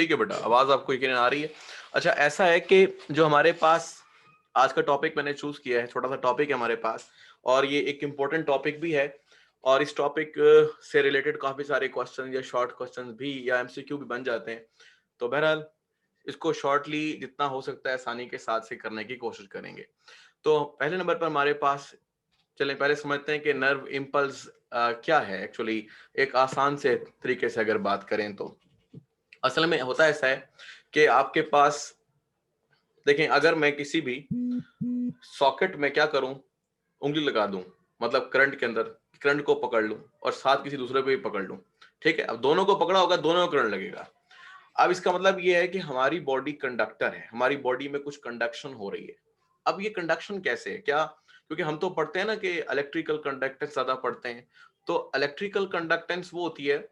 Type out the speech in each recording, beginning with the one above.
ठीक है बेटा, आवाज आपको यकीनन आ रही है। अच्छा, ऐसा है कि जो हमारे पास आज का टॉपिक मैंने चूज किया है, छोटा सा टॉपिक है हमारे पास, और ये एक इम्पोर्टेंट टॉपिक भी है। और इस टॉपिक से रिलेटेड काफी सारे क्वेश्चन या शॉर्ट क्वेश्चन भी या एमसीक्यू भी बन जाते हैं। तो बहरहाल इसको शॉर्टली जितना हो सकता है आसानी के साथ से करने की कोशिश करेंगे। तो पहले नंबर पर हमारे पास, चलें पहले समझते हैं कि नर्व इम्पल्स क्या है एक्चुअली। एक आसान से तरीके से अगर बात करें तो असल में होता ऐसा है कि आपके पास देखें, अगर मैं किसी भी सॉकेट में क्या करूं, उंगली लगा दूं, मतलब करंट के अंदर करंट को पकड़ लूं और साथ किसी दूसरे को भी पकड़ लूं, ठीक है, अब दोनों को पकड़ा होगा, दोनों को करंट लगेगा। अब इसका मतलब ये है कि हमारी बॉडी कंडक्टर है, हमारी बॉडी में कुछ कंडक्शन हो रही है। अब ये कंडक्शन कैसे है, क्या, क्योंकि हम तो पढ़ते हैं ना कि इलेक्ट्रिकल कंडक्टेंस ज्यादा पढ़ते हैं। तो इलेक्ट्रिकल कंडक्टेंस वो होती है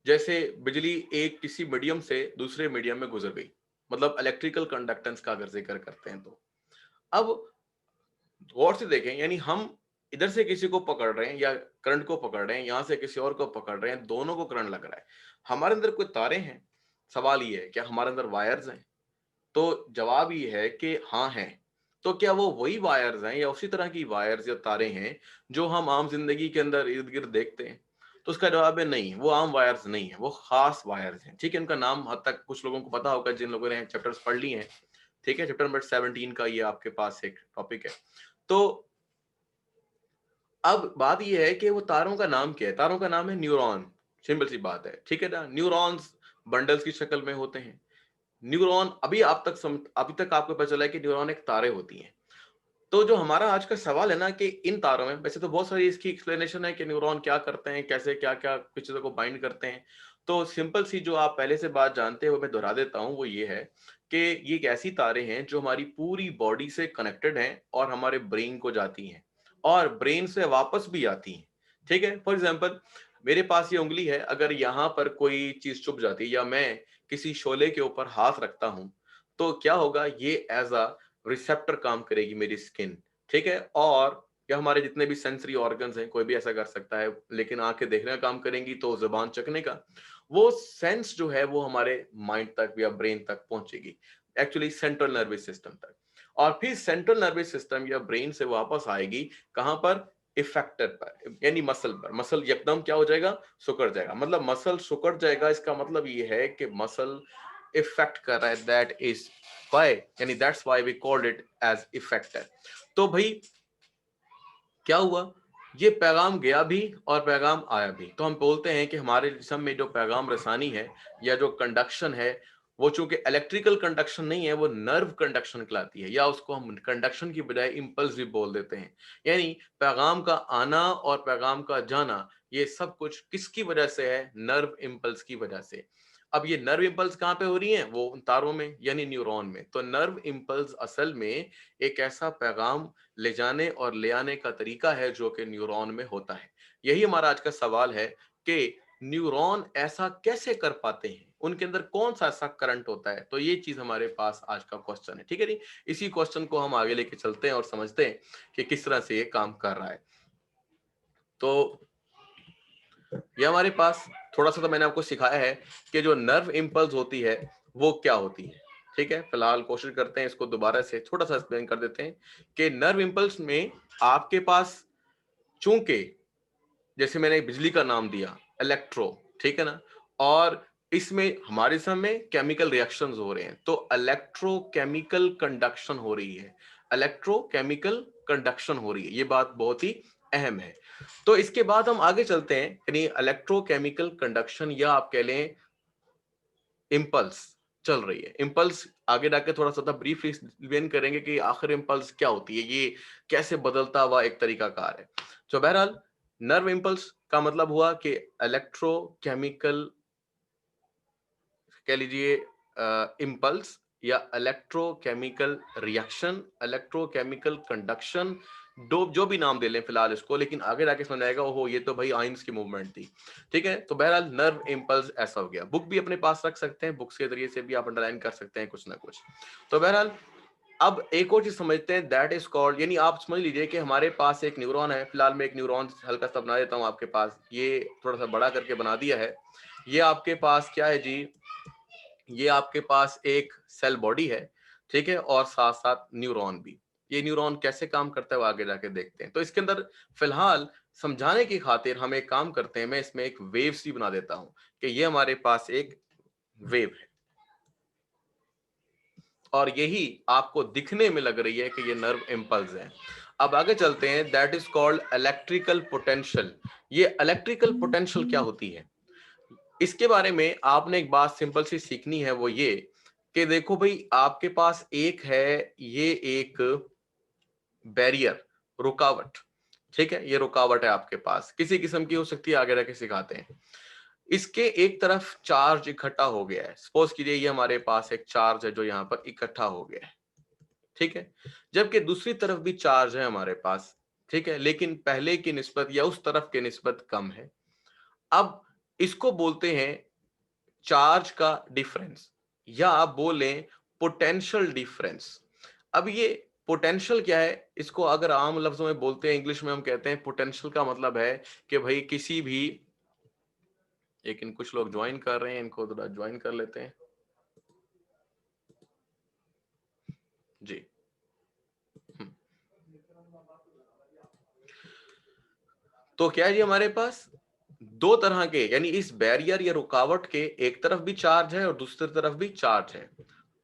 जैसे बिजली एक किसी मीडियम से दूसरे मीडियम में गुजर गई, मतलब इलेक्ट्रिकल कंडक्टेंस का अगर जिक्र करते हैं तो। अब गौर से देखें, यानी हम इधर से किसी को पकड़ रहे हैं या करंट को पकड़ रहे हैं, यहां से किसी और को पकड़ रहे हैं, दोनों को करंट लग रहा है। हमारे अंदर कोई तारे हैं, सवाल ये है क्या हमारे अंदर वायर्स हैं? तो जवाब ये है कि हाँ हैं। तो क्या वो वही वायर्स हैं या उसी तरह की वायर्स या तारे हैं जो हम आम जिंदगी के अंदर इर्द गिर्द देखते हैं? तो उसका जवाब है नहीं, वो आम वायर्स नहीं है, वो खास वायर्स हैं। ठीक है, उनका नाम हद तक कुछ लोगों को पता होगा जिन लोगों ने चैप्टर्स पढ़ लिए हैं। ठीक है, चैप्टर नंबर 17 का ये आपके पास एक टॉपिक है। तो अब बात यह है कि वो तारों का नाम क्या है? तारों का नाम है न्यूरॉन। सिंपल सी बात है, ठीक है ना। न्यूरॉन्स बंडल्स की शक्ल में होते हैं। न्यूरॉन अभी तक आपको पता चला है कि न्यूरॉन एक तारे होती हैं। तो जो हमारा आज का सवाल है ना कि इन तारों में, वैसे तो बहुत सारी इसकी एक्सप्लेनेशन है कि न्यूरॉन क्या करते हैं, कैसे क्या क्या कुछ चीजों को बाइंड करते हैं। तो सिंपल सी जो आप पहले से बात जानते हो मैं दोहरा देता हूं, वो ये है कि ये एक ऐसी तारे हैं जो हमारी पूरी बॉडी से कनेक्टेड हैं और हमारे ब्रेन को जाती हैं और ब्रेन से वापस भी आती हैं। ठीक है, फॉर एग्जाम्पल मेरे पास ये उंगली है, अगर यहाँ पर कोई चीज चुभ जाती है या मैं किसी शोले के ऊपर हाथ रखता हूं, तो क्या होगा, ये एज अ रिसेप्टर काम करेगी मेरी स्किन। ठीक है, और या हमारे जितने भी सेंसरी ऑर्गन्स हैं, कोई भी ऐसा कर सकता है, लेकिन आंखें देखने का काम करेंगी तो जुबान चखने का, वो सेंस जो है वो हमारे माइंड तक या ब्रेन तक पहुंचेगी, एक्चुअली सेंट्रल नर्वस सिस्टम तक। और फिर सेंट्रल नर्वस सिस्टम या ब्रेन से वापस आएगी कहां पर? इफेक्टर पर, यानी मसल पर। मसल एकदम क्या हो जाएगा? सुकड़ जाएगा। मतलब मसल सुकड़ जाएगा, इसका मतलब ये है कि मसल इफेक्ट कर रहा है, दैट इज वाई, यानी that's why we called it as effector. तो भाई क्या हुआ, ये पैगाम गया भी और पैगाम आया भी। तो हम बोलते हैं कि हमारे जिस्म में जो पैगाम रसानी है या जो कंडक्शन है, वो चूंकि इलेक्ट्रिकल कंडक्शन नहीं है, वो नर्व कंडक्शन कहलाती है, या उसको हम कंडक्शन की बजाय इंपल्स भी बोल देते हैं। यानी पैगाम का आना और पैगाम का जाना, ये सब कुछ किसकी वजह से है? नर्व इंपल्स की वजह से। अब ये नर्व इंपल्स कहाँ पे हो रही हैं? वो उन तारों में, यानी न्यूरॉन में। तो नर्व इंपल्स असल में एक ऐसा पैगाम ले जाने और ले आने का तरीका है जो कि न्यूरॉन में होता है। यही हमारा आज का सवाल है कि न्यूरॉन ऐसा कैसे कर पाते हैं, उनके अंदर कौन सा ऐसा करंट होता है। तो ये चीज हमारे पास आज का क्वेश्चन है। ठीक है जी, इसी क्वेश्चन को हम आगे लेके चलते हैं और समझते हैं कि किस तरह से ये काम कर रहा है। तो ये हमारे पास थोड़ा सा तो मैंने आपको सिखाया है कि जो नर्व इंपल्स होती है वो क्या होती है। ठीक है, फिलहाल कोशिश करते हैं इसको दोबारा से थोड़ा सा एक्सप्लेन कर देते हैं कि नर्व इंपल्स में आपके पास, चूंकि जैसे मैंने बिजली का नाम दिया इलेक्ट्रो, ठीक है ना, और इसमें हमारे समय केमिकल रिएक्शंस हो रहे हैं, तो इलेक्ट्रोकेमिकल कंडक्शन हो रही है। इलेक्ट्रोकेमिकल कंडक्शन हो रही है, ये बात बहुत ही अहम है। तो इसके बाद हम आगे चलते हैं, यानी इलेक्ट्रोकेमिकल कंडक्शन या आप कह लें इंपल्स चल रही है। इंपल्स आगे जाके थोड़ा सा ब्रीफली एक्सप्लेन करेंगे कि आखिर इंपल्स क्या होती है, ये कैसे बदलता हुआ एक तरीका कार है। तो बहरहाल नर्व इंपल्स का मतलब हुआ कि इलेक्ट्रोकेमिकल, कह लीजिए इंपल्स या इलेक्ट्रोकेमिकल रिएक्शन, इलेक्ट्रोकेमिकल कंडक्शन, दो जो भी नाम दे लें फिलहाल इसको, लेकिन आगे जाके समझ आएगा ओहो ये तो भाई आइंस की मूवमेंट थी। ठीक है, तो बहरहाल नर्व इंपल्स ऐसा हो गया। बुक भी अपने पास रख सकते हैं, बुक्स के जरिए से भी आप अंडरलाइन कर सकते हैं कुछ ना कुछ। तो बहरहाल अब एक और चीज समझते हैं, दैट इज कॉल्ड, यानी आप समझ लीजिए कि हमारे पास एक न्यूरॉन है। फिलहाल मैं एक न्यूरॉन हल्का सा बना देता हूं आपके पास, ये थोड़ा सा बड़ा करके बना दिया है। ये आपके पास क्या है जी, ये आपके पास एक सेल बॉडी है, ठीक है, और साथ साथ न्यूरॉन भी। ये न्यूरॉन कैसे काम करता है वो आगे जाके देखते हैं। तो इसके अंदर फिलहाल समझाने की खातिर हम एक काम करते हैं, मैं इसमें एक वेव सी बना देता हूं कि ये हमारे पास एक वेव है और यही आपको दिखने में लग रही है कि ये नर्व इम्पल्स है। अब आगे चलते हैं, that is called electrical potential. ये इलेक्ट्रिकल पोटेंशियल क्या होती है, इसके बारे में आपने एक बात सिंपल सी सीखनी है, वो ये कि देखो भाई, आपके पास एक है, ये एक बैरियर, रुकावट, ठीक है, ये रुकावट है आपके पास, किसी किस्म की हो सकती है, आगे जाके सिखाते हैं। इसके एक तरफ चार्ज इकट्ठा हो गया है, सपोज कीजिए ये हमारे पास एक चार्ज है जो यहाँ पर इकट्ठा हो गया है, ठीक है, जबकि दूसरी तरफ भी चार्ज है हमारे पास, ठीक है, लेकिन पहले की निस्बत या उस तरफ की निस्बत कम है। अब इसको बोलते हैं चार्ज का डिफरेंस, या आप बोलें पोटेंशियल डिफरेंस। अब ये पोटेंशियल क्या है, इसको अगर आम लफ्जों में बोलते हैं, इंग्लिश में हम कहते हैं पोटेंशियल का मतलब है कि भाई किसी भी, लेकिन कुछ लोग ज्वाइन कर रहे हैं, इनको थोड़ा ज्वाइन कर लेते हैं जी। हम्म। तो क्या है जी, हमारे पास दो तरह के, यानी इस बैरियर या रुकावट के एक तरफ भी चार्ज है और दूसरी तरफ भी चार्ज है।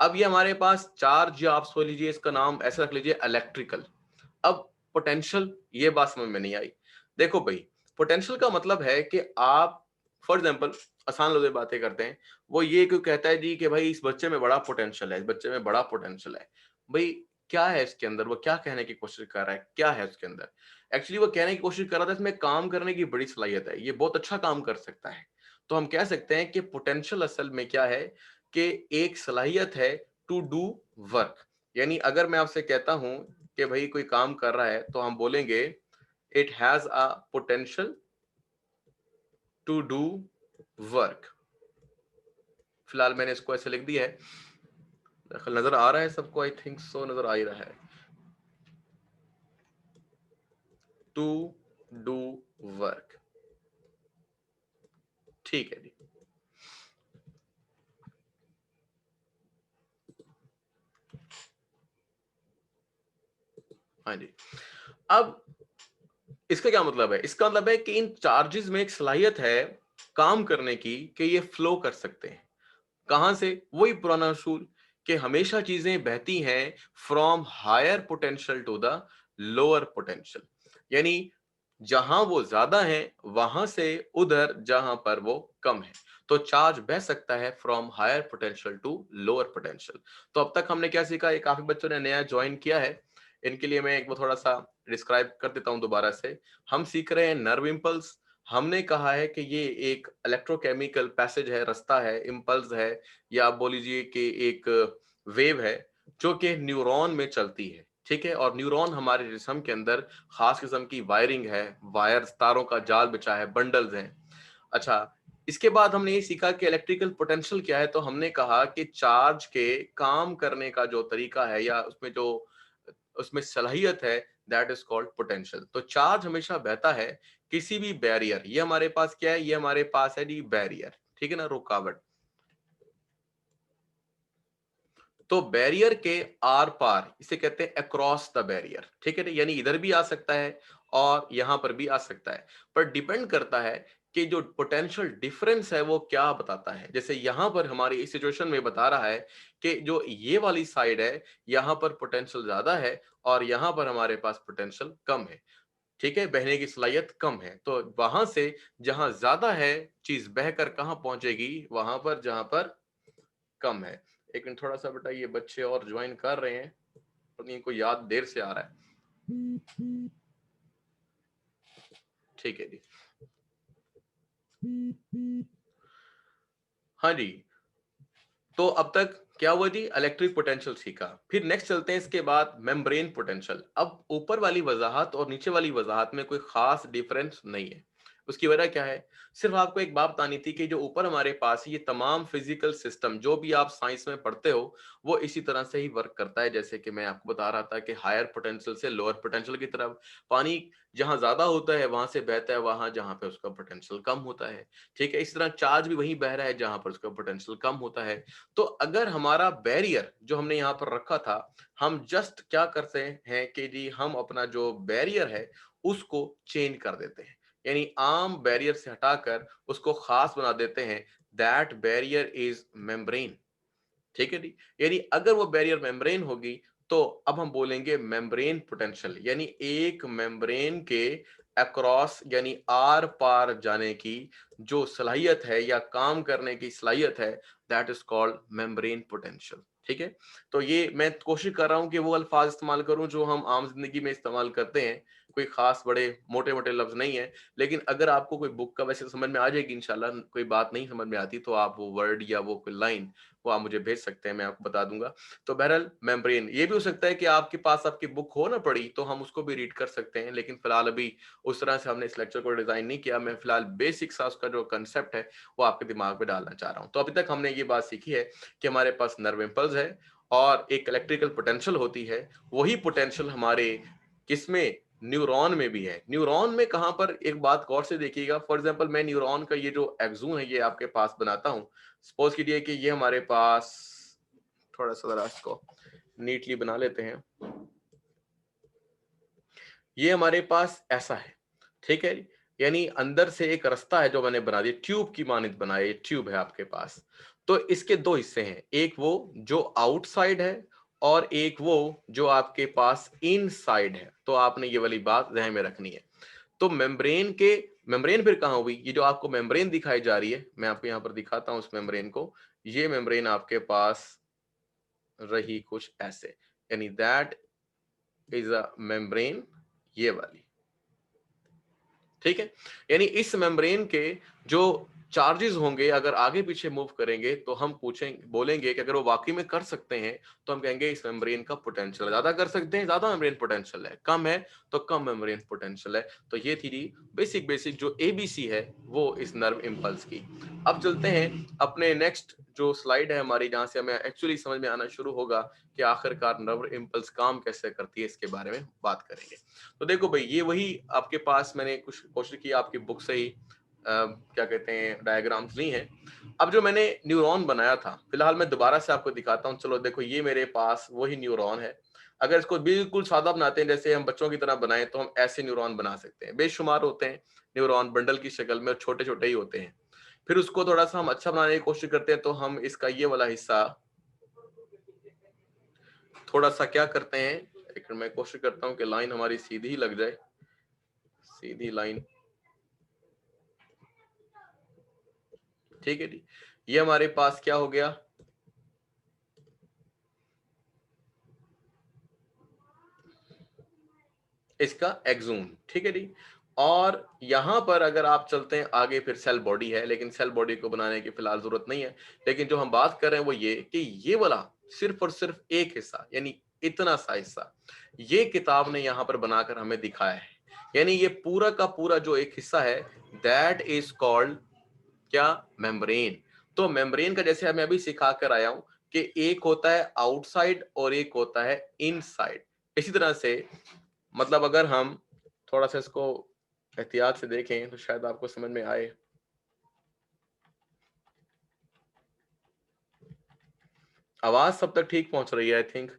अब ये हमारे पास चार्ज, या आप सोच लीजिए इसका नाम ऐसा रख लीजिए इलेक्ट्रिकल। अब पोटेंशियल, ये बात समझ में नहीं आई। देखो भाई, पोटेंशियल का मतलब है कि आप, फॉर एग्जांपल, आसान लोग बातें करते हैं, वो ये क्यों कहता है जी कि भाई इस बच्चे में बड़ा पोटेंशियल है, इस बच्चे में बड़ा पोटेंशियल है। भाई क्या है इसके अंदर, वो क्या कहने की कोशिश कर रहा है, क्या है उसके अंदर? एक्चुअली वो कहने की कोशिश कर रहा था इसमें काम करने की बड़ी सलाहियत है, ये बहुत अच्छा काम कर सकता है। तो हम कह सकते हैं कि पोटेंशियल असल में क्या है, कि एक सलाहियत है टू डू वर्क। यानी अगर मैं आपसे कहता हूं कि भाई कोई काम कर रहा है, तो हम बोलेंगे it has a potential to do work. फिलहाल मैंने इसको ऐसे लिख दिया है, नजर आ रहा है सबको, आई थिंक सो नजर आ ही रहा है, टू डू वर्क, ठीक है जी। हाँ जी। अब इसका क्या मतलब है, इसका मतलब है कि इन चार्जेस में एक सलाहियत है काम करने की, कि ये फ्लो कर सकते हैं। कहां से? वही पुराना असूल कि हमेशा चीजें बहती हैं from higher potential to the lower potential. यानी जहां वो ज्यादा है वहां से उधर जहां पर वो कम है। तो चार्ज बह सकता है from higher potential to lower potential. तो अब तक हमने क्या सीखा, ये काफी बच्चों ने नया ज्वाइन किया है, इनके लिए मैं एक बार थोड़ा सा डिस्क्राइब कर देता हूं दोबारा से। हम सीख रहे हैं नर्व इम्पल्स। हमने कहा है कि ये एक इलेक्ट्रोकेमिकल पैसेज है, रास्ता है, इम्पल्स है, या आप बोल लीजिए कि एक वेव है जो कि न्यूरॉन में चलती है, ठीक है। और न्यूरॉन हमारे जिस्म के अंदर खास किस्म की वायरिंग है, वायर्स, तारों का जाल बिछा है, बंडल्स हैं। अच्छा, इसके बाद हमने ये सीखा कि इलेक्ट्रिकल पोटेंशियल क्या है। तो हमने कहा कि चार्ज के काम करने का जो तरीका है, या उसमें जो उसमें सलाहियत है, दैट इज कॉल्ड पोटेंशियल। तो चार्ज हमेशा बहता है किसी भी बैरियर, ये हमारे पास क्या है, ये हमारे पास है जी बैरियर, ठीक है ना, रुकावट। तो बैरियर के आर पार इसे कहते हैं अक्रॉस द बैरियर, ठीक है, यानी इधर भी आ सकता है और यहां पर भी आ सकता है, पर डिपेंड करता है कि जो पोटेंशियल डिफरेंस है वो क्या बताता है। जैसे यहां पर हमारी इस सिचुएशन में बता रहा है कि जो ये वाली साइड है, यहां पर पोटेंशियल ज्यादा है और यहां पर हमारे पास पोटेंशियल कम है, ठीक है, बहने की सलाहियत कम है। तो वहां से जहां ज्यादा है, चीज बहकर कहां पहुंचेगी, वहां पर जहां पर कम है। एक मिनट, थोड़ा सा बेटा ये बच्चे और ज्वाइन कर रहे हैं, पर इनको याद देर से आ रहा है, ठीक है जी। हाँ जी। तो अब तक क्या हुआ जी, इलेक्ट्रिक पोटेंशियल सीखा, फिर नेक्स्ट चलते हैं इसके बाद मेम्ब्रेन पोटेंशियल। अब ऊपर वाली वजाहत और नीचे वाली वजाहत में कोई खास डिफरेंस नहीं है, उसकी वजह क्या है? सिर्फ आपको एक बात बतानी थी कि जो ऊपर हमारे पास ये तमाम फिजिकल सिस्टम जो भी आप साइंस में पढ़ते हो वो इसी तरह से ही वर्क करता है। जैसे कि मैं आपको बता रहा था कि हायर पोटेंशियल से लोअर पोटेंशियल की तरफ पानी जहां ज्यादा होता है वहां से बहता है वहां जहां पे उसका पोटेंशियल कम होता है। ठीक है, इस तरह चार्ज भी वहीं बह रहा है जहां पर उसका पोटेंशियल कम होता है। तो अगर हमारा बैरियर जो हमने यहाँ पर रखा था, हम जस्ट क्या करते हैं कि जी हम अपना जो बैरियर है उसको चेंज कर देते हैं, यानी आम बैरियर से हटाकर उसको खास बना देते हैं। That barrier is membrane. ठीक है जी, यानी अगर वो बैरियर मेम्ब्रेन होगी तो अब हम बोलेंगे मेम्ब्रेन पोटेंशियल, यानी एक मेम्ब्रेन के अक्रॉस यानी आर पार जाने की जो सलाहियत है या काम करने की सलाहियत है, that is called membrane potential. ठीक है, तो ये मैं कोशिश कर रहा हूं कि वो अल्फाज इस्तेमाल करूं जो हम आम जिंदगी में इस्तेमाल करते हैं, कोई खास बड़े मोटे मोटे लफ्ज नहीं है। लेकिन अगर आपको कोई बुक का वैसे तो समझ में आ जाएगी इंशाल्लाह, कोई बात नहीं समझ में आती तो आप वो वर्ड या वो कोई लाइन वो आप मुझे भेज सकते हैं, मैं आपको बता दूंगा। तो बहरहाल मेम्ब्रेन, ये भी हो सकता है कि आपके पास आपकी बुक हो ना पड़ी तो हम उसको भी रीड कर सकते हैं, लेकिन फिलहाल अभी उस तरह से हमने इस लेक्चर को डिजाइन नहीं किया। मैं फिलहाल बेसिक सा उसका जो कंसेप्ट है वो आपके दिमाग में डालना चाह रहा हूँ। तो अभी तक हमने ये बात सीखी है कि हमारे पास नर्व इम्पल्स है और एक इलेक्ट्रिकल पोटेंशियल होती है। वही पोटेंशियल हमारे किसमें, न्यूरॉन में भी है। न्यूरॉन में कहां पर, एक बात गौर से देखिएगा। फॉर एग्जांपल मैं न्यूरॉन का ये जो एक्सोन है ये आपके पास बनाता हूं। सपोज कीजिए कि ये हमारे पास, थोड़ा सा जरा इसको नीटली बना लेते हैं, ये हमारे पास ऐसा है। ठीक है, यानी अंदर से एक रास्ता है जो मैंने बना दिया, ट्यूब की मानित बनाया, ये ट्यूब है आपके पास। तो इसके दो हिस्से हैं, एक वो जो आउटसाइड है और एक वो जो आपके पास इनसाइड है। तो आपने ये वाली बात ध्यान में रखनी है। तो मेम्ब्रेन फिर कहां हुई? ये जो आपको मेम्ब्रेन दिखाई जा रही है, मैं आपको यहां पर दिखाता हूं उस मेम्ब्रेन को। ये मेम्ब्रेन आपके पास रही कुछ ऐसे, यानी दैट इज अ मेम्ब्रेन, ये वाली। ठीक है, यानी इस मेम्ब्रेन के जो चार्जेस होंगे अगर आगे पीछे मूव करेंगे तो हम पूछेंगे, बोलेंगे कि अगर वो वाकई में कर सकते हैं तो हम कहेंगे इस मेम्ब्रेन का पोटेंशियल ज्यादा कर सकते हैं, ज्यादा मेम्ब्रेन पोटेंशियल है, कम है तो कम मेम्ब्रेन पोटेंशियल है। तो ये थी बेसिक बेसिक जो एबीसी है वो इस नर्व इम्पल्स की। अब चलते हैं अपने नेक्स्ट जो स्लाइड है हमारी, जहां से हमें एक्चुअली समझ में आना शुरू होगा कि आखिरकार नर्व इम्पल्स काम कैसे करती है, इसके बारे में बात करेंगे। तो देखो भाई, ये वही आपके पास मैंने कुछ कोशिश की आपकी बुक से ही क्या कहते हैं डायग्राम्स ली हैं। अब जो मैंने न्यूरॉन बनाया था, फिलहाल मैं दोबारा से आपको दिखाता हूँ। चलो देखो, ये मेरे पास वही न्यूरॉन है। अगर इसको बिल्कुल सादा बनाते हैं जैसे हम बच्चों की तरह बनाए तो हम ऐसे न्यूरॉन बना सकते हैं। बेशुमार होते हैं न्यूरॉन बंडल की शक्ल में और छोटे छोटे ही होते हैं। फिर उसको थोड़ा सा हम अच्छा बनाने की कोशिश करते हैं तो हम इसका ये वाला हिस्सा थोड़ा सा क्या करते हैं, एक मैं कोशिश करता हूँ कि लाइन हमारी सीधी लग जाए, सीधी लाइन। ठीक है जी, ये हमारे पास क्या हो गया, इसका एक्सोन। ठीक है जी, और यहां पर अगर आप चलते हैं आगे, फिर सेल बॉडी है, लेकिन सेल बॉडी को बनाने की फिलहाल जरूरत नहीं है। लेकिन जो हम बात कर रहे हैं वो ये कि ये वाला सिर्फ और सिर्फ एक हिस्सा, यानी इतना सा हिस्सा ये किताब ने यहां पर बनाकर हमें दिखाया है। यानी ये पूरा का पूरा जो एक हिस्सा है, दैट इज कॉल्ड क्या, मेम्ब्रेन। तो मेम्ब्रेन का जैसे मैं अभी सिखा कर आया हूं कि एक होता है आउटसाइड और एक होता है इनसाइड। इसी तरह से मतलब अगर हम थोड़ा सा इसको एहतियात से देखें तो शायद आपको समझ में आए। आवाज सब तक ठीक पहुंच रही है आई थिंक,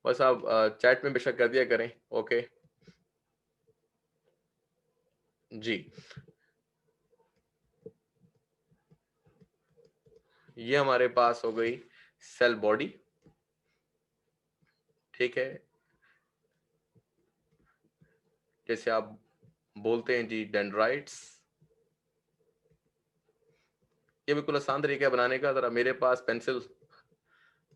बस आप चैट में बेशक कर दिया करें। ओके जी, ये हमारे पास हो गई सेल बॉडी। ठीक है, जैसे आप बोलते हैं जी डेंड्राइट्स। ये बिल्कुल आसान तरीका है बनाने का, जरा मेरे पास पेंसिल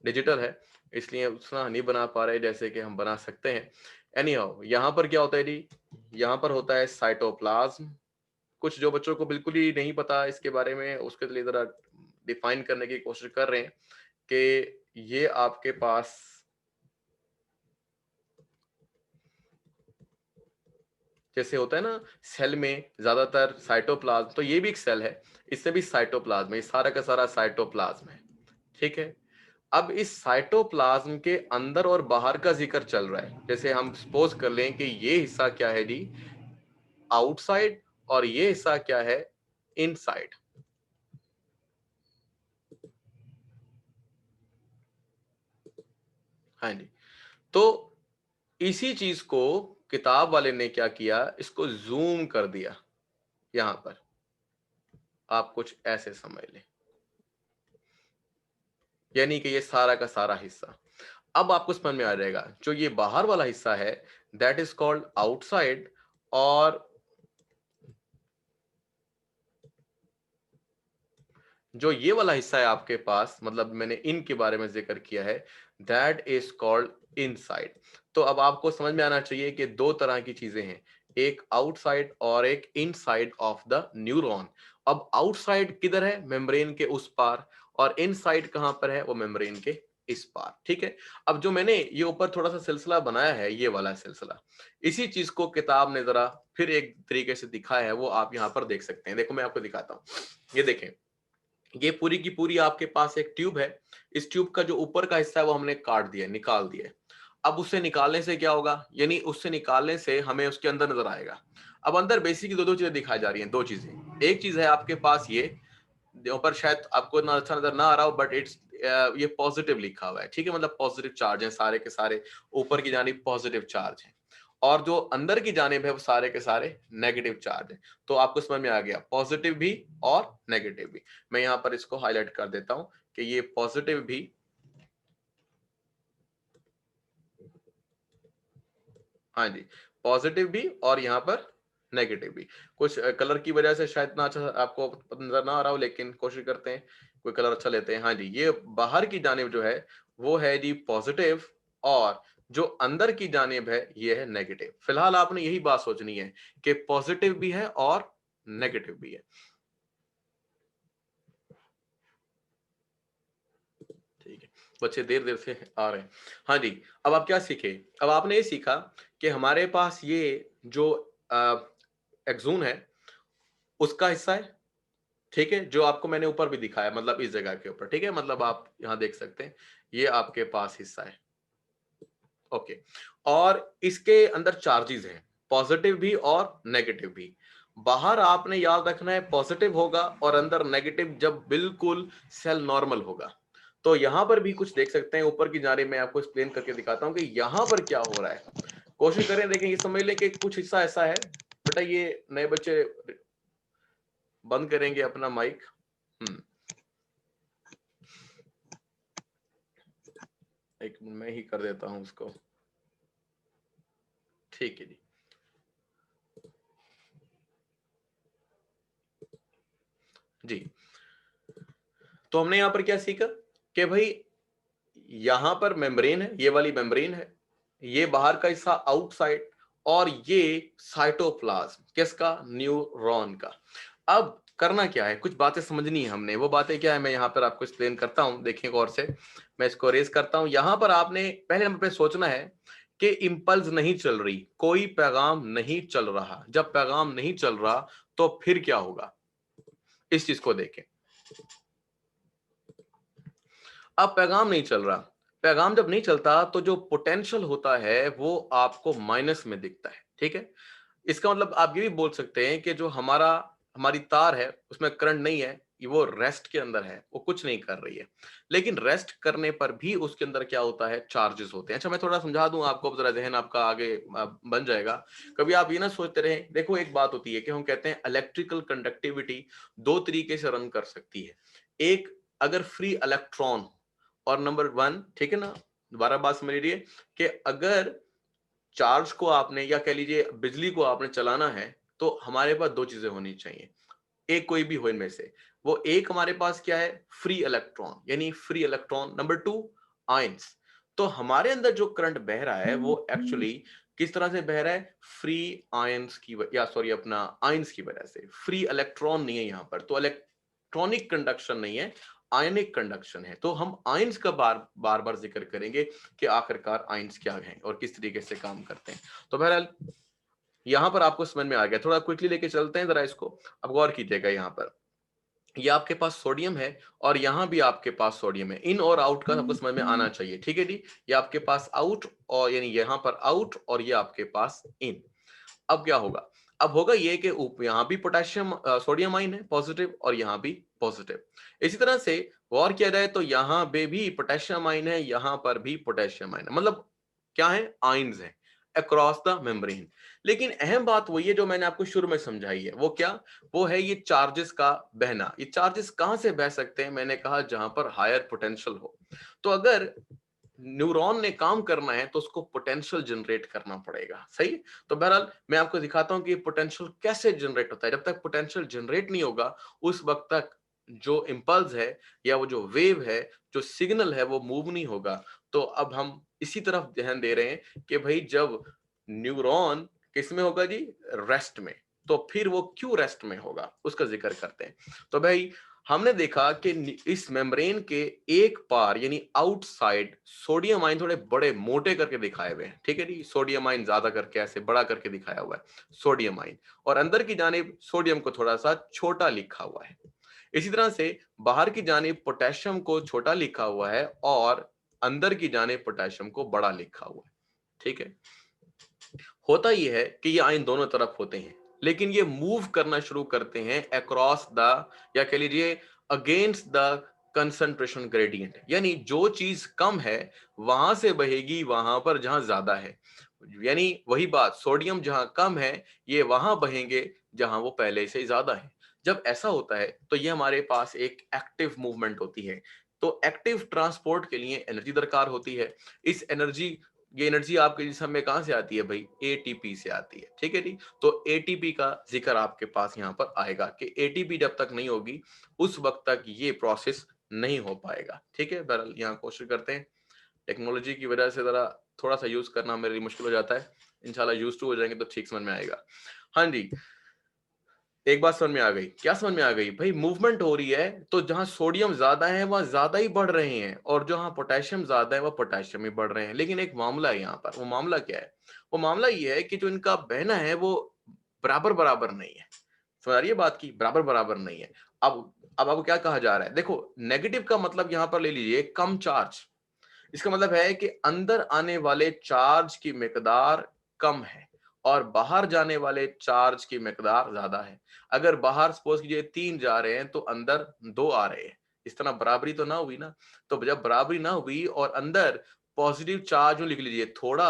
डिजिटल है इसलिए उतना नहीं बना पा रहे जैसे कि हम बना सकते हैं। एनी हाउ, यहाँ पर क्या होता है जी, यहाँ पर होता है साइटोप्लाज्म। कुछ जो बच्चों को बिल्कुल ही नहीं पता इसके बारे में उसके लिए जरा डिफाइन करने की कोशिश कर रहे हैं कि ये आपके पास जैसे होता है ना सेल में ज्यादातर साइटोप्लाज्म, तो ये भी एक सेल है, इसमें भी साइटोप्लाज्म है, सारा का सारा साइटोप्लाज्म है, ठीक है। अब इस साइटोप्लाज्म के अंदर और बाहर का जिक्र चल रहा है। जैसे हम सपोज कर लें कि ये हिस्सा क्या है जी, आउटसाइड, और ये हिस्सा क्या है, इनसाइड। हाँ जी। तो इसी चीज को किताब वाले ने क्या किया, इसको जूम कर दिया यहां पर, आप कुछ ऐसे समझ लें, यानी कि ये सारा का सारा हिस्सा। अब आपको समझ में आ जाएगा, जो ये बाहर वाला हिस्सा है दैट इज कॉल्ड आउटसाइड, और जो ये वाला हिस्सा है आपके पास, मतलब मैंने इनके बारे में जिक्र किया है, दैट इज कॉल्ड इनसाइड। तो अब आपको समझ में आना चाहिए कि दो तरह की चीजें हैं, एक आउटसाइड और एक इनसाइड ऑफ द न्यूरॉन। अब आउटसाइड किधर है, मेम्ब्रेन के उस पार, और इनसाइड कहां पर है, वो मेम्ब्रेन के इस पार, ठीक है। अब जो मैंने ये ऊपर थोड़ा सा सिलसिला बनाया है, ये वाला सिलसिला, इसी चीज को किताब ने जरा फिर एक तरीके से दिखाया है, वो आप यहां पर देख सकते हैं। देखो मैं आपको दिखाता हूं, ये देखें, ये पूरी की पूरी आपके पास एक ट्यूब है। इस ट्यूब का जो ऊपर का हिस्सा है वो हमने काट दिया, निकाल दिया। अब उससे निकालने से क्या होगा, यानी उससे निकालने से हमें उसके अंदर नजर आएगा। अब अंदर बेसिकली दो दो चीजें दिखाई जा रही हैं, दो चीजें। एक चीज है आपके पास ये, ऊपर शायद आपको ना अच्छा नजर ना आ रहा हो, बट इट्स ये पॉजिटिव लिखा हुआ है, ठीक है, मतलब पॉजिटिव चार्ज है सारे के सारे, ऊपर की जानिब पॉजिटिव चार्ज है, और जो अंदर की जानिब है वो सारे के सारे नेगेटिव चार्ज है। तो आपको समझ में आ गया, पॉजिटिव भी और नेगेटिव भी। मैं यहां पर इसको हाईलाइट कर देता हूं कि ये पॉजिटिव भी, हाँ जी, पॉजिटिव भी और यहाँ पर नेगेटिव भी। कुछ कलर की वजह से शायद ना अच्छा आपको नजर ना आ रहा हो, लेकिन कोशिश करते हैं कोई कलर अच्छा लेते हैं। हाँ जी, ये बाहर की जानिब जो है वो है जी पॉजिटिव, और जो अंदर की जानिब है ये है नेगेटिव। फिलहाल आपने यही बात सोचनी है कि पॉजिटिव भी है और नेगेटिव भी है, ठीक है। बच्चे देर देर से आ रहे हैं। हाँ जी, अब आप क्या सीखे, अब आपने ये सीखा कि हमारे पास ये जो एक्सोन है उसका हिस्सा है, ठीक है, जो आपको मैंने ऊपर भी दिखाया, मतलब इस जगह के ऊपर, ठीक है, मतलब आप यहां देख सकते हैं ये आपके पास हिस्सा है, ओके। और इसके अंदर चार्जेस हैं, पॉजिटिव भी और नेगेटिव भी। बाहर आपने याद रखना है पॉजिटिव होगा, और अंदर नेगेटिव, जब बिल्कुल सेल नॉर्मल होगा। तो यहां पर भी कुछ देख सकते हैं ऊपर की जानिब, मैं आपको एक्सप्लेन करके दिखाता हूं कि यहां पर क्या हो रहा है। कोशिश करें, देखें, ये समझ लें कि कुछ हिस्सा ऐसा है, बेटा ये नए बच्चे बंद करेंगे अपना माइक। एक मिनट मैं ही कर देता हूं उसको, ठीक है जी। जी, तो हमने यहां पर क्या सीखा कि भाई यहां पर मेम्ब्रेन है, ये वाली मेम्ब्रेन है, ये बाहर का हिस्सा आउटसाइड, और ये साइटोप्लाज्म किसका, न्यूरॉन का। अब करना क्या है, कुछ बातें समझनी है हमने, वो बातें क्या है मैं यहां पर आपको एक्सप्लेन करता हूं, देखिए गौर से। मैं इसको रेज करता हूं, यहां पर आपने पहले नंबर पे सोचना है कि इंपल्स नहीं चल रही, कोई पैगाम नहीं चल रहा। जब पैगाम नहीं चल रहा तो फिर क्या होगा, इस चीज को देखें। अब पैगाम नहीं चल रहा, पैगाम जब नहीं चलता तो जो पोटेंशियल होता है वो आपको माइनस में दिखता है, ठीक है। इसका मतलब आप ये भी बोल सकते हैं कि जो हमारी तार है उसमें करंट नहीं है, वो रेस्ट के अंदर है, वो कुछ नहीं कर रही है। लेकिन रेस्ट करने पर भी उसके अंदर क्या होता है, चार्जेस होते हैं। अच्छा मैं थोड़ा समझा दूं आपको, जरा जहन आपका आगे बन जाएगा। कभी आप ये ना सोचते रहे, देखो एक बात होती है कि हम कहते हैं इलेक्ट्रिकल कंडक्टिविटी दो तरीके से रन कर सकती है। एक, अगर फ्री इलेक्ट्रॉन, और नंबर वन, ठीक है ना, दोबारा बात समझ लीजिए, कि अगर चार्ज को आपने, या कह लीजिए बिजली को आपने चलाना है, तो हमारे पास दो चीजें होनी चाहिए, एक कोई भी हो इनमें से। वो एक हमारे पास क्या है, फ्री इलेक्ट्रॉन, यानी free electron. Number two, ions. तो हमारे अंदर जो करंट बह रहा है वो एक्चुअली किस तरह से बह रहा है, फ्री आयंस की या सॉरी अपना आयंस की वजह से। फ्री इलेक्ट्रॉन नहीं है यहां पर, तो इलेक्ट्रॉनिक कंडक्शन नहीं है, आयनिक कंडक्शन है। तो हम आयंस का बार बार बार जिक्र करेंगे कि आखिरकार आयंस क्या हैं और किस तरीके से काम करते हैं। तो बहरहाल यहां पर आपको समझ में आ गया, थोड़ा क्विकली लेके चलते हैं जरा इसको। अब गौर कीजिएगा, यहाँ पर ये आपके पास सोडियम है और यहां भी आपके पास सोडियम है। इन और आउट का आपको समझ में आना चाहिए, ठीक है जी। ये आपके पास आउट, और यानी यहां पर आउट, और ये आपके पास इन। अब क्या होगा, अब होगा ये कि यहां भी पोटेशियम सोडियम आइन है पॉजिटिव, और यहां भी पॉजिटिव। इसी तरह से गौर किया जाए तो यहां पे भी पोटेशियम आइन है, यहां पर भी पोटेशियम आइन है, मतलब क्या है, आइंस है अक्रॉस द मेम्ब्रेन। लेकिन अहम बात वही है जो मैंने आपको शुरू में समझाई है, वो क्या, वो है ये चार्जेस का बहना। ये चार्जेस कहां से बह सकते हैं, मैंने कहा जहां पर हायर पोटेंशियल हो। तो अगर न्यूरॉन ने काम करना है तो उसको पोटेंशियल जनरेट करना पड़ेगा, सही। तो बहरहाल मैं आपको दिखाता हूं कि पोटेंशियल कैसे जनरेट होता है। जब तक पोटेंशियल जनरेट नहीं होगा उस वक्त तक जो इंपल्स है या वो जो वेव है, जो सिग्नल है, वो मूव नहीं होगा। तो अब हम इसी तरफ ध्यान दे रहे हैं कि भाई जब न्यूरॉन किस में होगा जी, रेस्ट में, तो फिर वो क्यों रेस्ट में होगा उसका जिक्र करते हैं। तो भाई हमने देखा कि इस मेम्ब्रेन के एक पार यानी आउटसाइड सोडियम आयन थोड़े बड़े मोटे करके दिखाए हुए हैं, ठीक है जी। सोडियम आयन ज्यादा करके ऐसे बड़ा करके दिखाया हुआ है सोडियम आयन, और अंदर की जानिब सोडियम को थोड़ा सा छोटा लिखा हुआ है। इसी तरह से बाहर की जानिब पोटेशियम को छोटा लिखा हुआ है और अंदर की जानिब पोटेशियम को बड़ा लिखा हुआ है, ठीक है। होता यह है कि ये आयन दोनों तरफ होते हैं, लेकिन ये मूव करना शुरू करते हैं अक्रॉस द, या कह लीजिए अगेंस्ट द कंसंट्रेशन ग्रेडियंट। यानी जो चीज कम है वहां से बहेगी वहां पर जहां ज्यादा है। यानी वही बात, सोडियम जहां कम है ये वहां बहेंगे जहां वो पहले से ज्यादा है। जब ऐसा होता है तो ये हमारे पास एक एक्टिव मूवमेंट होती है। तो एक्टिव ट्रांसपोर्ट के लिए एनर्जी दरकार होती है। इस एनर्जी, ये एनर्जी आपके जिस्म में कहां से आती है भाई, एटीपी से आती है, ठीक है जी। तो एटीपी का जिक्र आपके पास यहां पर आएगा कि एटीपी जब तक नहीं होगी उस वक्त तक ये प्रोसेस नहीं हो पाएगा, ठीक है। बहरहाल यहाँ कोशिश करते हैं, टेक्नोलॉजी की वजह से जरा थोड़ा सा यूज करना मेरे लिए मुश्किल हो जाता है। इंशाल्लाह यूज टू हो जाएंगे तो ठीक समझ में आएगा। हाँ जी, एक बात समझ में आ गई, क्या समझ में आ गई भाई, मूवमेंट हो रही है तो जहां सोडियम ज्यादा है वहां ज्यादा ही बढ़ रहे हैं, और जहां पोटेशियम ज्यादा है वह पोटेशियम ही बढ़ रहे हैं। लेकिन एक मामला है यहाँ पर, वो मामला क्या है, वो मामला ये है कि जो इनका बहना है वो बराबर बराबर नहीं है। समझ आ रही है बात की, बराबर बराबर नहीं है। अब आपको क्या कहा जा रहा है, देखो नेगेटिव का मतलब यहां पर ले लीजिए कम चार्ज। इसका मतलब है कि अंदर आने वाले चार्ज की मिकदार कम है और बाहर जाने वाले चार्ज की मिकदार ज्यादा है। अगर बाहर सपोज कीजिए 3 जा रहे हैं तो अंदर 2 आ रहे हैं, इस तरह बराबरी तो ना हुई ना। तो जब बराबरी ना हुई और अंदर पॉजिटिव चार्ज लिख लीजिए थोड़ा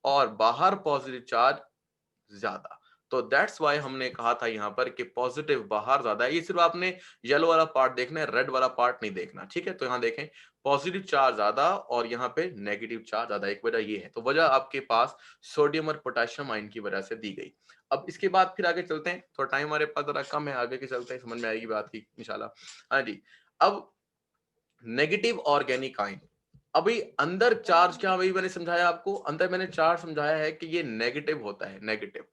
और बाहर पॉजिटिव चार्ज ज्यादा, तो दैट्स वाई हमने कहा था यहाँ पर कि पॉजिटिव बाहर ज्यादा है। ये सिर्फ आपने येलो वाला पार्ट देखना है, रेड वाला पार्ट नहीं देखना, ठीक है। तो यहाँ देखें पॉजिटिव चार्ज ज्यादा और यहाँ पे नेगेटिव चार्ज ज्यादा, एक वजह ये है। तो वजह आपके पास सोडियम और पोटेशियम आयन की वजह से दी गई। अब इसके बाद फिर आगे चलते हैं, थोड़ा टाइम हमारे पास जरा कम है, आगे के चलते हैं, समझ में आएगी बात की इंशाल्लाह। हाँ जी, अब नेगेटिव ऑर्गेनिक आयन, अभी अंदर चार्ज क्या, वही मैंने समझाया आपको, अंदर मैंने चार्ज समझाया है कि ये नेगेटिव होता है, नेगेटिव,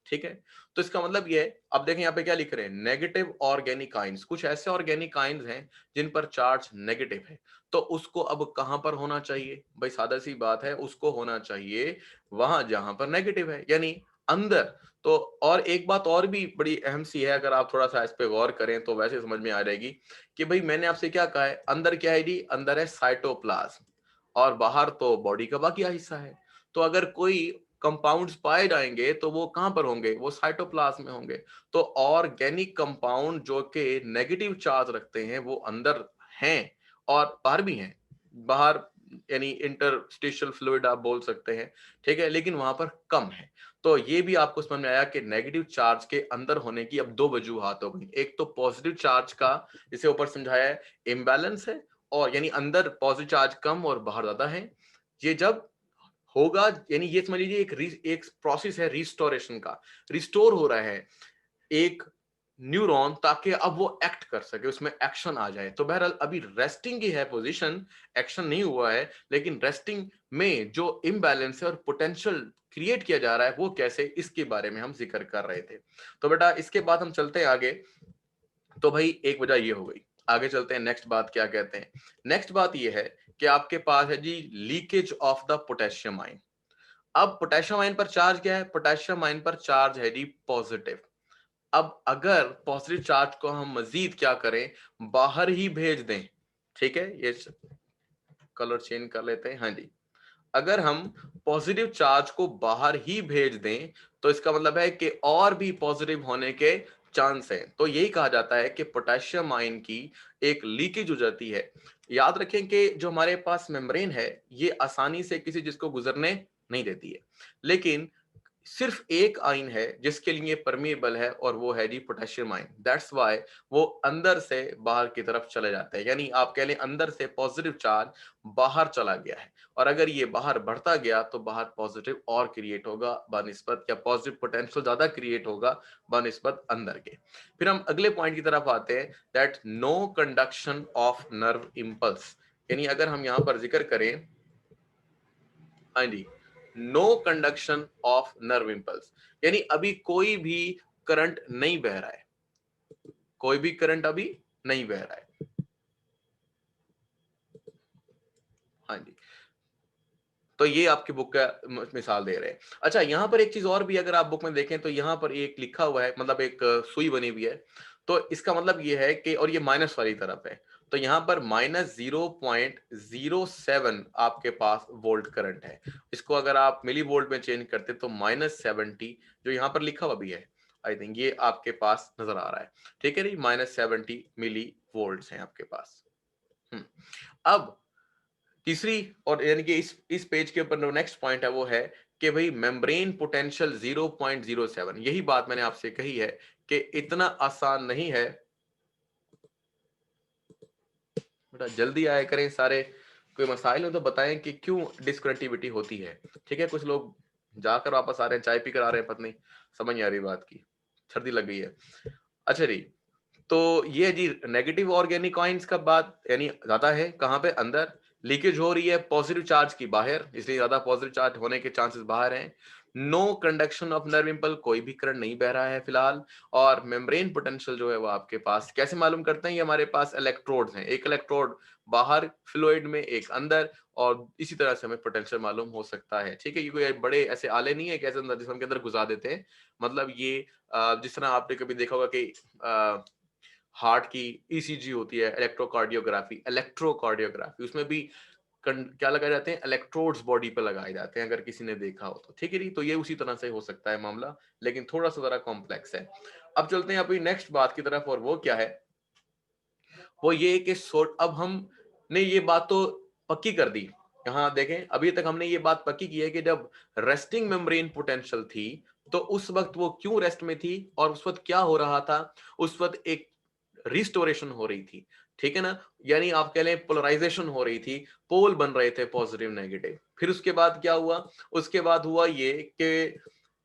ठीक है। तो इसका मतलब ये है, अब देखें यहाँ पे क्या लिख रहे हैं, नेगेटिव ऑर्गेनिक आइंस, कुछ ऐसे ऑर्गेनिक आइंस हैं जिन पर चार्ज नेगेटिव है। तो उसको अब कहां पर होना चाहिए भाई, सादा सी बात है, उसको होना चाहिए वहां जहां पर नेगेटिव है, यानी अंदर। तो और एक बात और भी बड़ी अहम सी है, अगर आप थोड़ा सा इस पे गौर करें तो वैसे समझ में आ जाएगी कि भाई मैंने आपसे क्या कहा है, अंदर क्या है जी, अंदर है साइटोप्लाज्म और बाहर तो बॉडी का बाकी हिस्सा है। तो अगर कोई कंपाउंड्स पाए जाएंगे तो वो कहां पर होंगे, वो साइटोप्लाज्म में होंगे। तो ऑर्गेनिक कंपाउंड जो कि नेगेटिव चार्ज रखते हैं वो अंदर हैं और बाहर भी हैं। बाहर यानी इंटरस्टिशियल फ्लूइड आप बोल सकते हैं, ठीक है, लेकिन वहां पर कम है। तो ये भी आपको समझ में आया कि नेगेटिव चार्ज के अंदर होने की अब दो वजूहात हो गई। एक तो पॉजिटिव चार्ज का, जिसे ऊपर समझाया है, इम्बैलेंस है, और यानी अंदर पॉजिटिव चार्ज कम और बाहर ज्यादा है। ये जब होगा, यानी ये समझ लीजिए एक प्रोसेस है रिस्टोरेशन का, रिस्टोर हो रहा है एक न्यूरॉन, ताकि अब वो एक्ट कर सके, उसमें एक्शन आ जाए। तो बहरहाल अभी रेस्टिंग की है पोजीशन, एक्शन नहीं हुआ है, लेकिन रेस्टिंग में जो इम्बैलेंस है और पोटेंशियल क्रिएट किया जा रहा है वो कैसे, इसके बारे में हम जिक्र कर रहे थे। तो बेटा इसके बाद हम चलते हैं आगे। तो भाई एक वजह ये हो गई, आगे चलते हैं, नेक्स्ट बात क्या कहते हैं। नेक्स्ट बात ये है कि आपके पास है जी leakage of the potassium ion. अब पोटेशियम आयन पर चार्ज क्या है? पोटेशियम आयन पर चार्ज है जी पॉजिटिव। अब अगर पॉजिटिव चार्ज को हम मजीद क्या करें, बाहर ही भेज दें, ठीक है, ये कलर चेंज कर लेते हैं, हाँ जी, अगर हम पॉजिटिव चार्ज को बाहर ही भेज दें तो इसका मतलब है कि और भी पॉजिटिव होने के चांस है। तो यही कहा जाता है कि पोटेशियम आयन की एक लीकेज हो जाती है। याद रखें कि जो हमारे पास मेम्ब्रेन है ये आसानी से किसी चीज को गुजरने नहीं देती है, लेकिन सिर्फ एक आयन है जिसके लिए परमिएबल है और वो है जी पोटेशियम आयन। दैट्स वाई वो अंदर से बाहर की तरफ चले जाते हैं, यानी आप कह लें अंदर से पॉजिटिव चार्ज बाहर चला गया है और अगर ये बाहर बढ़ता गया तो बाहर पॉजिटिव और क्रिएट होगा बनिस्बत, या पॉजिटिव पोटेंशियल ज्यादा क्रिएट होगा बनिस्बत अंदर के। फिर हम अगले पॉइंट की तरफ आते हैं, that no conduction of nerve impulse, यानी अगर हम यहां पर जिक्र करें, हाँ जी, no conduction of nerve impulse, यानी अभी कोई भी करंट नहीं बह रहा है, कोई भी करंट अभी नहीं बह रहा है, हाँ जी। तो ये आपकी बुक का मिसाल दे रहे हैं। अच्छा, यहां पर एक चीज और भी अगर आप बुक में देखें तो यहां पर एक लिखा हुआ है, मतलब एक सुई बनी हुई है, तो इसका मतलब ये है कि, और ये माइनस वाली तरफ है, तो यहां पर -0.07 आपके पास वोल्ट करंट है। इसको अगर आप मिली वोल्ट में चेंज करते तो -70, जो यहां पर लिखा हुआ भी है, आई थिंक ये आपके पास नजर आ रहा है, ठीक है जी, -70 मिली वोल्ट है आपके पास। अब तीसरी, और यानी कि इस पेज के ऊपर जो नेक्स्ट पॉइंट है वो है कि भाई मेम्ब्रेन पोटेंशियल 0.07, यही बात मैंने आपसे कही है कि इतना आसान नहीं है। बेटा जल्दी आया करें सारे, कोई मसाइल हो तो बताएं कि क्यों डिस्कनेक्टिविटी होती है, ठीक है। कुछ लोग जाकर वापस आ रहे हैं, चाय पीकर आ रहे हैं, पता नहीं समझ नहीं आ रही बात की, सर्दी लग गई है। अच्छा जी, तो ये जी नेगेटिव ऑर्गेनिक कॉइन्स का बात, यानी ज्यादा है कहां पे, अंदर लीकेज हो रही है पॉजिटिव चार्ज की बाहर, इसलिए ज्यादा पॉजिटिव चार्ज होने के चांसेस बाहर हैं। No conduction of nerve impulse, कोई भी करंट नहीं बह रहा है फिलहाल। और मेम्ब्रेन पोटेंशियल जो है वो आपके पास कैसे मालूम करते हैं, ये हमारे पास इलेक्ट्रोड्स हैं, एक इलेक्ट्रोड बाहर फ्लूइड में, एक अंदर, और इसी तरह से हमें पोटेंशियल मालूम हो सकता है, ठीक है। ये कोई बड़े ऐसे आले नहीं है कि ऐसे अंदर जिसम के अंदर घुसा देते हैं, मतलब ये जिस तरह आपने कभी देखा होगा कि हार्ट की ईसीजी होती है, इलेक्ट्रोकार्डियोग्राफी, उसमें भी क्या लगाए जाते हैं, इलेक्ट्रोड्स बॉडी पे लगाए जाते हैं, अगर किसी ने देखा हो तो, ठीक है जी। तो ये उसी तरह से हो सकता है मामला, लेकिन थोड़ा सा जरा कॉम्प्लेक्स है। अब चलते हैं अपनी नेक्स्ट बात की तरफ, और वो क्या है, वो ये कि अब हमने ये बात तो पक्की कर दी। यहाँ देखें, अभी तक हमने ये बात पक्की की है कि जब रेस्टिंग मेम्ब्रेन पोटेंशियल थी तो उस वक्त वो क्यों रेस्ट में थी, और उस वक्त क्या हो रहा था, उस वक्त एक रिस्टोरेशन हो रही थी, ठीक है ना, यानी आप कह लें पोलराइजेशन हो रही थी, पोल बन रहे थे पॉजिटिव नेगेटिव। फिर उसके बाद क्या हुआ, उसके बाद हुआ ये कि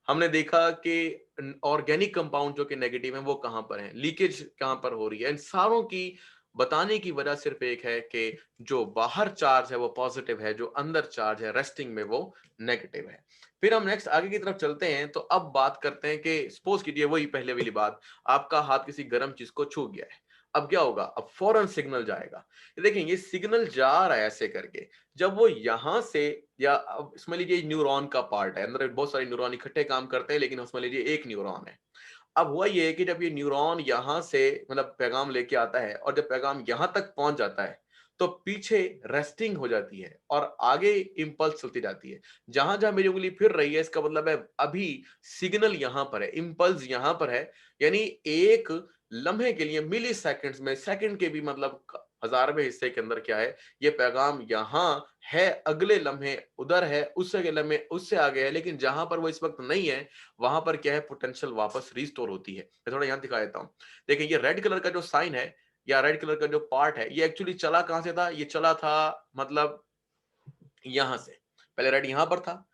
हमने देखा कि ऑर्गेनिक कंपाउंड जो कि नेगेटिव है वो कहां पर है, लीकेज कहां पर हो रही है, इन सारों की बताने की वजह सिर्फ एक है कि जो बाहर चार्ज है वो पॉजिटिव है, जो अंदर चार्ज है रेस्टिंग में वो नेगेटिव है। फिर हम नेक्स्ट आगे की तरफ चलते हैं, तो अब बात करते हैं कि सपोज कीजिए वही पहले वाली बात, आपका हाथ किसी गर्म चीज को छू गया है, अब क्या होगा, अब फौरन सिग्नल जाएगा। देखें ये सिग्नल जा रहा है ऐसे करके, जब वो यहां से, या अब इसमें लीजिए न्यूरॉन का पार्ट है, अंदर बहुत सारे न्यूरॉन इकट्ठे काम करते हैं, लेकिन उसमें लीजिए एक न्यूरॉन है। अब हुआ ये है कि जब ये न्यूरॉन यहां से मतलब पैगाम लेके आता है, और जब पैगाम यहां तक पहुंच जाता है तो पीछे रेस्टिंग हो जाती है और आगे इंपल्स चलती जाती है। जहां जहां मेरी उंगली फिर रही है इसका मतलब है अभी सिग्नल यहां पर है, इंपल्स यहां पर है, यानी एक लम्हे के लिए, मिली सेकेंड्स में, सेकंड के भी मतलब हजारवें हिस्से के अंदर क्या है, ये पैगाम यहां है, अगले लम्हे उधर है, उससे अगले लम्हे उससे आगे है, लेकिन जहां पर वो इस वक्त नहीं है वहां पर क्या है, पोटेंशियल वापस रिस्टोर होती है। मैं थोड़ा यहां दिखा देता हूं। देखिए ये रेड कलर का जो साइन है, या रेड कलर का जो पार्ट है, ये एक्चुअली चला कहां से था, ये चला था मतलब यहां से, पहले रेड यहां पर था,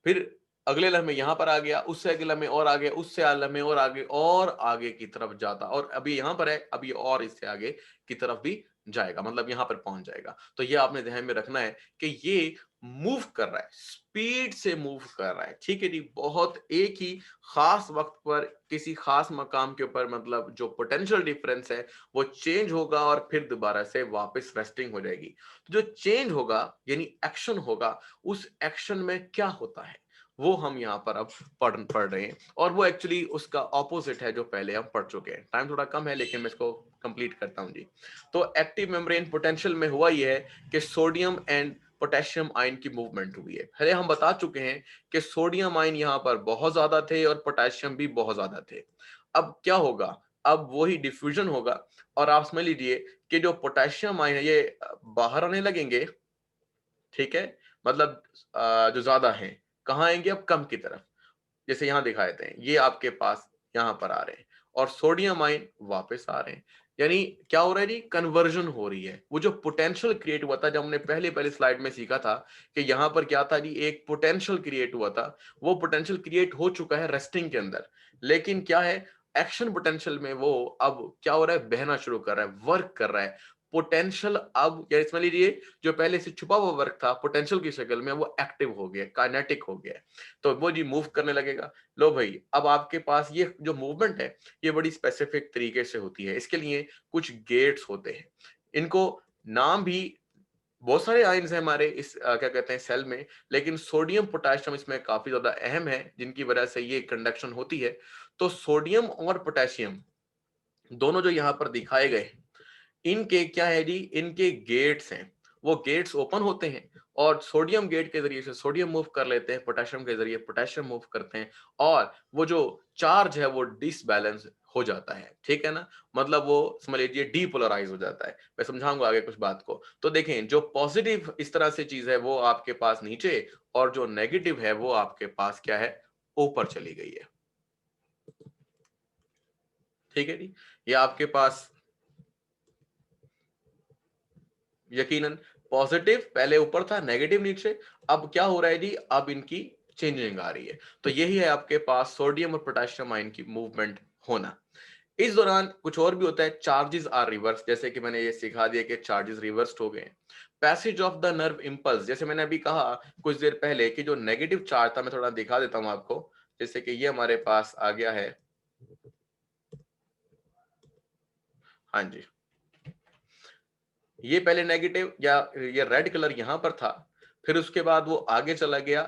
फिर अगले लम्हे यहां पर आ गया, उससे अगले लम्हे और आगे, उससे अगले लम्हे और आगे की तरफ जाता, और अभी यहां पर है, अभी और इससे आगे की तरफ भी जाएगा, मतलब यहां पर पहुंच जाएगा। तो ये आपने ध्यान में रखना है कि ये मूव कर रहा है, स्पीड से मूव कर रहा है, ठीक है जी, बहुत एक ही खास वक्त पर किसी खास मकाम के ऊपर, मतलब जो पोटेंशियल डिफरेंस है वो चेंज होगा और फिर दोबारा से वापस रेस्टिंग हो जाएगी। तो जो चेंज होगा यानी एक्शन होगा, उस एक्शन में क्या होता है, वो हम यहाँ पर अब पढ़ रहे हैं, और वो एक्चुअली उसका ऑपोजिट है जो पहले हम पढ़ चुके हैं। टाइम थोड़ा कम है लेकिन मैं इसको कंप्लीट करता हूँ जी। तो एक्टिव मेम्ब्रेन पोटेंशियल में हुआ ये है कि सोडियम एंड पोटेशियम आयन की मूवमेंट हुई है। पहले हम बता चुके हैं कि सोडियम आयन यहाँ पर बहुत ज्यादा थे और पोटेशियम भी बहुत ज्यादा थे। अब क्या होगा, अब वही डिफ्यूजन होगा, और आप समझ लीजिए कि जो पोटेशियम आयन है ये बाहर आने लगेंगे, ठीक है, मतलब जो ज्यादा है कहाँ आएंगे, अब कम की तरफ, जैसे यहां दिखाए थे, ये आपके पास यहां पर आ रहे हैं, और सोडियम आयन वापस आ रहे हैं। यानी क्या हो रहा है जी, कन्वर्जन हो रही है। वो जो पोटेंशियल क्रिएट हुआ था, जब हमने पहले पहले स्लाइड में सीखा था कि यहां पर क्या था जी, एक पोटेंशियल क्रिएट हुआ था, वो पोटेंशियल क्रिएट हो चुका है रेस्टिंग के अंदर, लेकिन क्या है, एक्शन पोटेंशियल में वो अब क्या हो रहा है, बहना शुरू कर रहा है, वर्क कर रहा है। पोटेंशियल अब, या समझ लीजिए जो पहले से छुपा हुआ वर्क था पोटेंशियल की शक्ल में, वो एक्टिव हो गया, काइनेटिक हो गया, तो वो जी मूव करने लगेगा। लो भाई, अब आपके पास ये जो मूवमेंट है ये बड़ी स्पेसिफिक तरीके से होती है। इसके लिए कुछ गेट्स होते हैं, इनको नाम भी, बहुत सारे आयन्स हैं हमारे इस क्या कहते हैं सेल में, लेकिन सोडियम पोटेशियम इसमें काफी ज्यादा अहम है, जिनकी वजह से ये कंडक्शन होती है। तो सोडियम और पोटेशियम दोनों जो यहाँ पर दिखाए गए, इनके क्या है जी, इनके गेट्स हैं, वो गेट्स ओपन होते हैं, और सोडियम गेट के जरिए से सोडियम मूव कर लेते हैं, पोटेशियम के जरिए पोटेशियम मूव करते हैं, और वो जो चार्ज है वो डिसबैलेंस हो जाता है, ठीक है ना, मतलब वो समझ लीजिए डीपोलराइज हो जाता है। मैं समझाऊंगा आगे कुछ बात को। तो देखें, जो पॉजिटिव इस तरह से चीज है वो आपके पास नीचे, और जो नेगेटिव है वो आपके पास क्या है, ऊपर चली गई है, ठीक है जी। ये आपके पास यकीनन पॉजिटिव पहले ऊपर था, नेगेटिव नीचे, अब क्या हो रहा है जी, अब इनकी चेंजिंग आ रही है। तो यही है आपके पास सोडियम और पोटेशियम आयन की मूवमेंट होना। इस दौरान कुछ और भी होता है, चार्जेस आर रिवर्स, जैसे कि मैंने ये सिखा दिया कि चार्जेस रिवर्स्ड हो गए। Passage of the nerve impulse, जैसे मैंने अभी कहा कुछ देर पहले कि जो नेगेटिव चार्ज था, मैं थोड़ा दिखा देता हूं आपको, जैसे कि ये हमारे पास आ गया है, हाँ जी, ये पहले नेगेटिव, या ये रेड कलर यहां पर था, फिर उसके बाद वो आगे चला गया,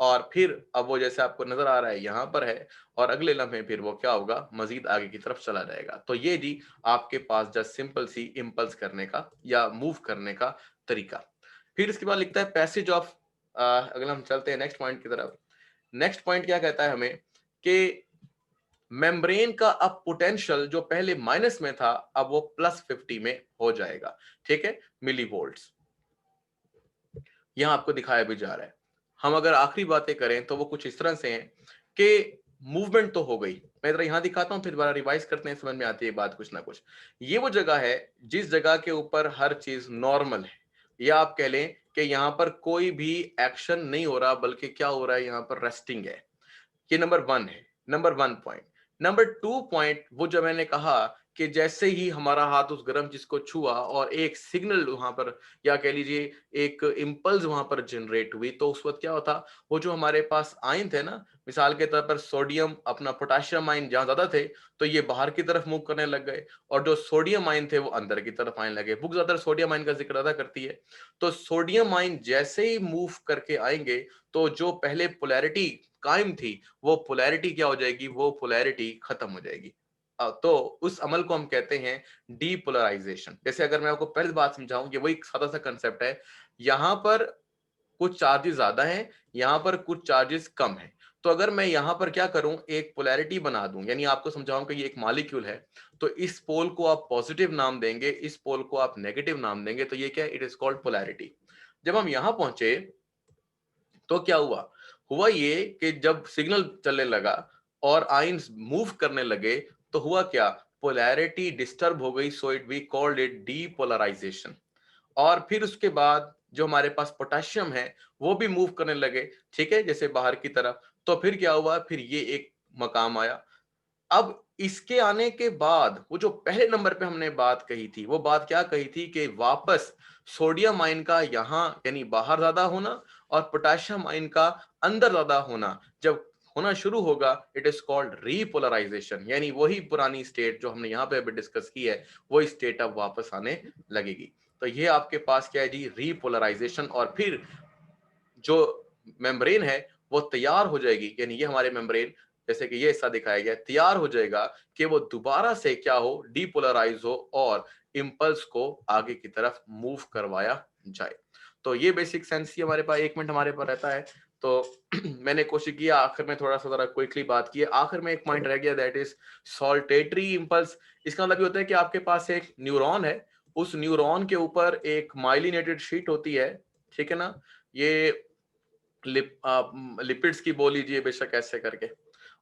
और फिर अब वो जैसे आपको नजर आ रहा है यहां पर है, और अगले लम्हे फिर वो क्या होगा, मजीद आगे की तरफ चला जाएगा। तो ये जी आपके पास जस्ट सिंपल सी इंपल्स करने का या मूव करने का तरीका। फिर इसके बाद लिखता है पैसेज ऑफ, अगला हम चलते हैं नेक्स्ट पॉइंट की तरफ। नेक्स्ट पॉइंट क्या कहता है हमें कि मेम्ब्रेन का अब पोटेंशियल जो पहले माइनस में था, अब वो +50 में हो जाएगा, ठीक है, मिली वोल्ट्स, यहां आपको दिखाया भी जा रहा है। हम अगर आखिरी बातें करें तो वो कुछ इस तरह से हैं कि मूवमेंट तो हो गई, मैं जरा यहां दिखाता हूं, फिर दोबारा रिवाइज करते हैं, समझ में आती है बात कुछ ना कुछ। ये वो जगह है जिस जगह के ऊपर हर चीज नॉर्मल है, या आप कह लें कि यहां पर कोई भी एक्शन नहीं हो रहा, बल्कि क्या हो रहा है, यहां पर रेस्टिंग है। ये नंबर वन है, number one point. Number two point, वो जो मैंने कहा कि जैसे ही हमारा हाथ उस गर्म चीज को छुआ और एक सिग्नल वहां पर, या कह लीजिए एक इंपल्स वहां पर जनरेट हुई, तो उस वक्त क्या होता, वो जो हमारे पास आयन थे ना, मिसाल के तौर पर सोडियम अपना पोटेशियम आयन जहां ज्यादा थे तो ये बाहर की तरफ मूव करने लग गए, और जो सोडियम आयन थे वो अंदर की तरफ आने लगे। बुक ज्यादातर सोडियम आयन का जिक्र ज्यादा करती है। तो सोडियम आयन जैसे ही मूव करके आएंगे, तो जो पहले पोलैरिटी कायम थी, वो पोलैरिटी क्या हो जाएगी, वो पोलैरिटी खत्म हो जाएगी। तो उस अमल को हम कहते हैं डीपोलराइजेशन। जैसे अगर मैं आपको पहली बात समझाऊं, ये वही सादा सा कंसेप्ट है, यहां पर कुछ चार्जेस ज्यादा हैं, यहां पर कुछ चार्जेस कम हैं। तो अगर मैं यहां पर क्या करूं, एक पोलैरिटी बना दूं, यानी आपको समझाऊं कि ये एक मॉलिक्यूल है, तो इस पोल को आप पॉजिटिव नाम देंगे, इस पोल को आप नेगेटिव नाम देंगे, तो ये क्या है, इट इज कॉल्ड पोलैरिटी। जब हम यहां पहुंचे तो क्या हुआ, हुआ ये कि जब सिग्नल चलने लगा और आयंस मूव करने लगे, तो हुआ क्या, पोलैरिटी डिस्टर्ब हो गई, so it we called it depolarization. और फिर उसके बाद जो हमारे पास पोटेशियम है वो भी मूव करने लगे, ठीक है, जैसे बाहर की तरफ। तो फिर क्या हुआ, फिर ये एक मकाम आया। अब इसके आने के बाद वो जो पहले नंबर पे हमने बात कही थी, वो बात क्या कही थी कि वापस सोडियम आयन का यहां यानी बाहर ज्यादा होना, और पोटेशियम आयन का अंदर ज्यादा होना जब होना शुरू होगा, इट इज कॉल्ड रीपोलराइजेशन। यानी वही पुरानी स्टेट जो हमने यहाँ पे अभी डिस्कस की है, वही स्टेट अब वापस आने लगेगी। तो ये आपके पास क्या है जी, रीपोलराइजेशन। और फिर जो मेम्ब्रेन है वो तैयार हो जाएगी, यानी ये हमारे मेम्ब्रेन, जैसे कि ये हिस्सा दिखाया गया, तैयार हो जाएगा कि वो दोबारा से क्या हो, डीपोलराइज हो और इम्पल्स को आगे की तरफ मूव करवाया जाए। तो ये बेसिक सेंस ही हमारे पास 1 मिनट हमारे पास रहता है। तो मैंने कोशिश किया आखिर में थोड़ा सा जरा क्विकली बात की है। आखिर में एक पॉइंट रह गया, दैट इज सॉल्टेटरी इम्पल्स। इसका मतलब ये होता है कि आपके पास एक न्यूरॉन है, उस न्यूरॉन के ऊपर एक माइलिनेटेड शीट होती है, ठीक है ना, ये लिपिड्स की बोल लीजिए बेशक ऐसे करके।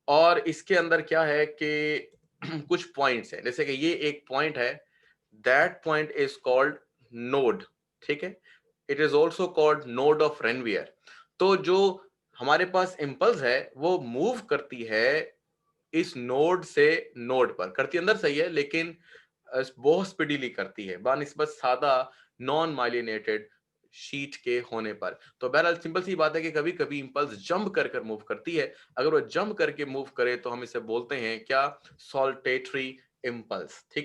और इसके अंदर क्या है कि कुछ पॉइंट्स हैं, जैसे कि ये एक पॉइंट है, that point is called node, ठीक है। It is also called node of Ranvier. तो जो हमारे पास इम्पल्स है वो मूव करती है इस नोड से नोड पर, करती अंदर सही है लेकिन बहुत स्पीडीली करती है बानिस्बत सादा नॉन माइलिनेटेड शीट के होने पर। तो बहरहाल सिंपल सी बात है कि कभी कभी इंपल्स जंप कर कर मूव करती है। अगर वो जंप करके मूव करे तो हम इसे बोलते हैं क्या, सॉल्टेटरी इंपल्स, ठीक।